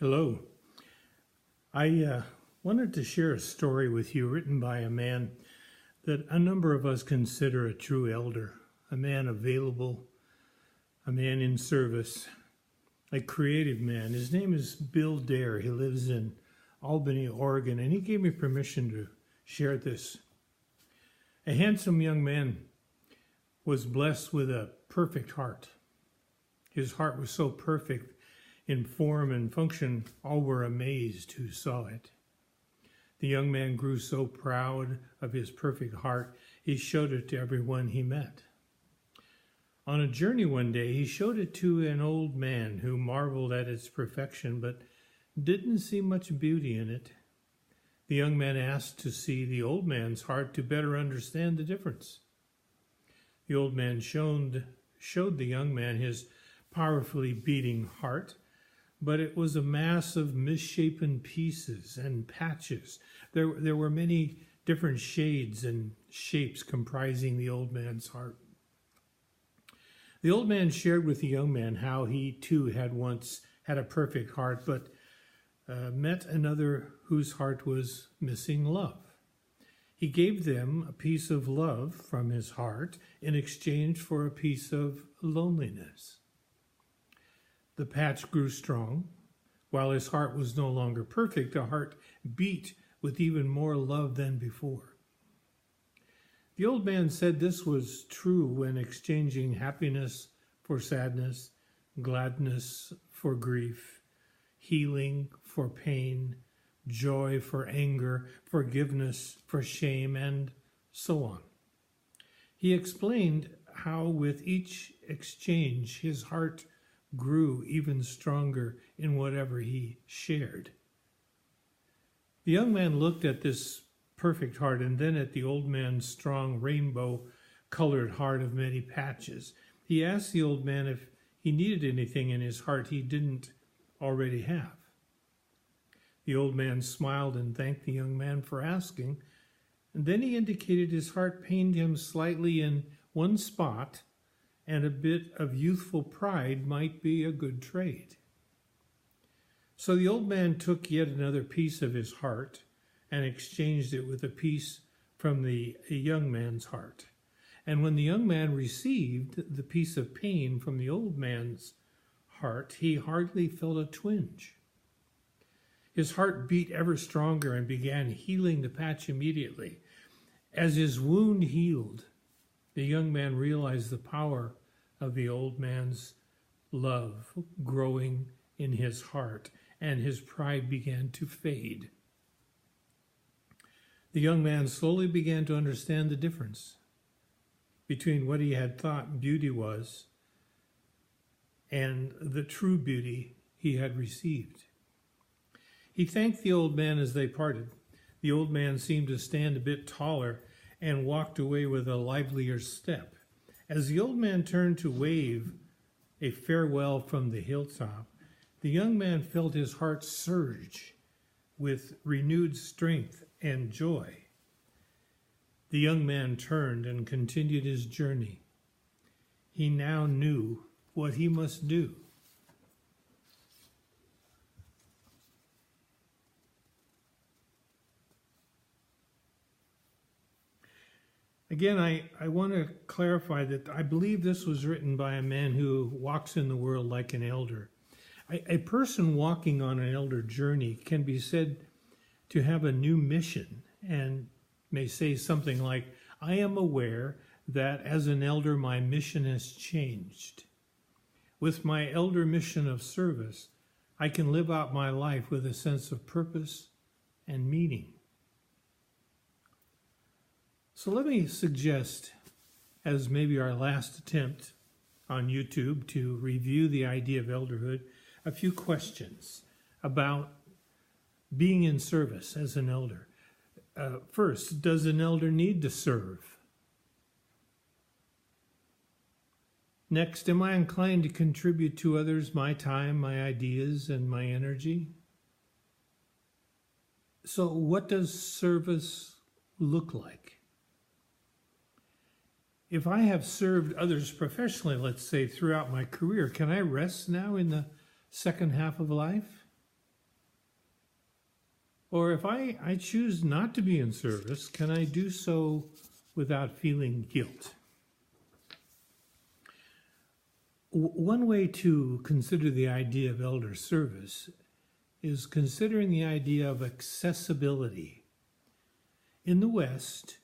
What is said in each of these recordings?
Hello. I wanted to share a story with you written by a man that a number of us consider a true elder, a man available, a man in service, a creative man. His name is Bill Dare. He lives in Albany, Oregon, and he gave me permission to share this. A handsome young man was blessed with a perfect heart. His heart was so perfect in form and function, all were amazed who saw it. The young man grew so proud of his perfect heart, he showed it to everyone he met. On a journey one day, he showed it to an old man who marveled at its perfection, but didn't see much beauty in it. The young man asked to see the old man's heart to better understand the difference. The old man showed the young man his powerfully beating heart, but it was a mass of misshapen pieces and patches. There were many different shades and shapes comprising the old man's heart. The old man shared with the young man how he too had once had a perfect heart, but met another whose heart was missing love. He gave them a piece of love from his heart in exchange for a piece of loneliness. The patch grew strong. While his heart was no longer perfect, the heart beat with even more love than before. The old man said this was true when exchanging happiness for sadness, gladness for grief, healing for pain, joy for anger, forgiveness for shame, and so on. He explained how with each exchange his heart grew even stronger in whatever he shared. The young man looked at this perfect heart and then at the old man's strong rainbow-colored heart of many patches. He asked the old man if he needed anything in his heart he didn't already have. The old man smiled and thanked the young man for asking, and then he indicated his heart pained him slightly in one spot, and a bit of youthful pride might be a good trade. So the old man took yet another piece of his heart and exchanged it with a piece from the young man's heart. And when the young man received the piece of pain from the old man's heart, he hardly felt a twinge. His heart beat ever stronger and began healing the patch immediately. As his wound healed, the young man realized the power of the old man's love growing in his heart, and his pride began to fade. The young man slowly began to understand the difference between what he had thought beauty was and the true beauty he had received. He thanked the old man as they parted. The old man seemed to stand a bit taller and walked away with a livelier step. As the old man turned to wave a farewell from the hilltop, the young man felt his heart surge with renewed strength and joy. The young man turned and continued his journey. He now knew what he must do. Again, I want to clarify that I believe this was written by a man who walks in the world like an elder. A person walking on an elder journey can be said to have a new mission and may say something like, I am aware that as an elder my mission has changed. With my elder mission of service, I can live out my life with a sense of purpose and meaning. So let me suggest, as maybe our last attempt on YouTube to review the idea of elderhood, a few questions about being in service as an elder. First, does an elder need to serve? Next, am I inclined to contribute to others my time, my ideas, and my energy? So what does service look like? If I have served others professionally, let's say throughout my career, can I rest now in the second half of life? Or if I choose not to be in service, can I do so without feeling guilt? One way to consider the idea of elder service is considering the idea of accessibility. In the West,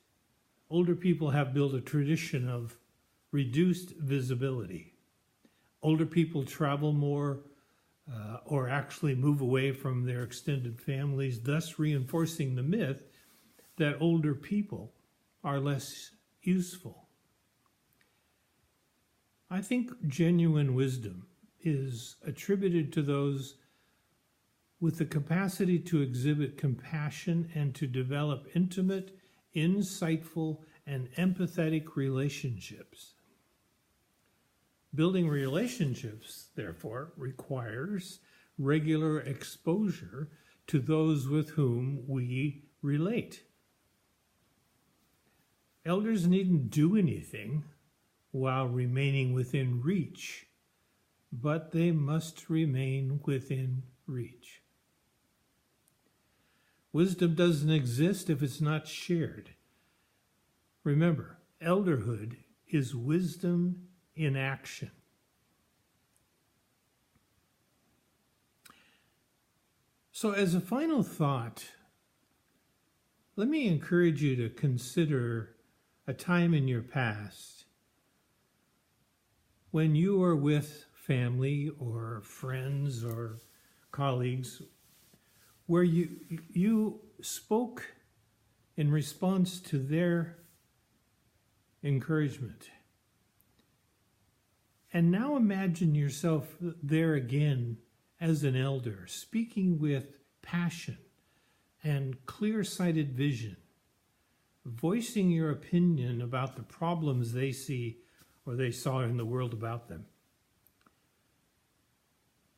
older people have built a tradition of reduced visibility. Older people travel more or actually move away from their extended families, thus reinforcing the myth that older people are less useful. I think genuine wisdom is attributed to those with the capacity to exhibit compassion and to develop intimate, insightful, and empathetic relationships. Building relationships, therefore, requires regular exposure to those with whom we relate. Elders needn't do anything while remaining within reach, but they must remain within reach. Wisdom doesn't exist if it's not shared. Remember, elderhood is wisdom in action. So as a final thought, let me encourage you to consider a time in your past when you were with family or friends or colleagues where you spoke in response to their encouragement. And now imagine yourself there again as an elder, speaking with passion and clear-sighted vision, voicing your opinion about the problems they see or they saw in the world about them.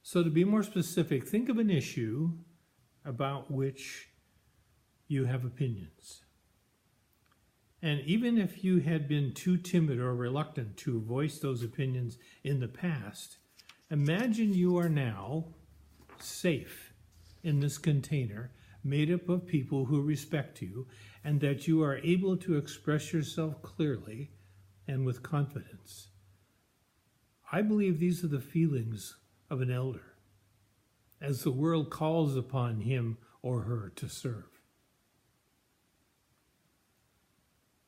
So to be more specific, think of an issue about which you have opinions. And even if you had been too timid or reluctant to voice those opinions in the past, imagine you are now safe in this container made up of people who respect you, and that you are able to express yourself clearly and with confidence. I believe these are the feelings of an elder as the world calls upon him or her to serve.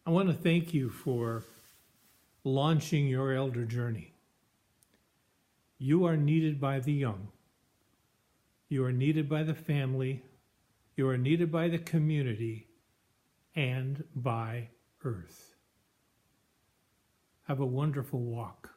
I want to thank you for launching your elder journey. You are needed by the young. You are needed by the family. You are needed by the community and by Earth. Have a wonderful walk.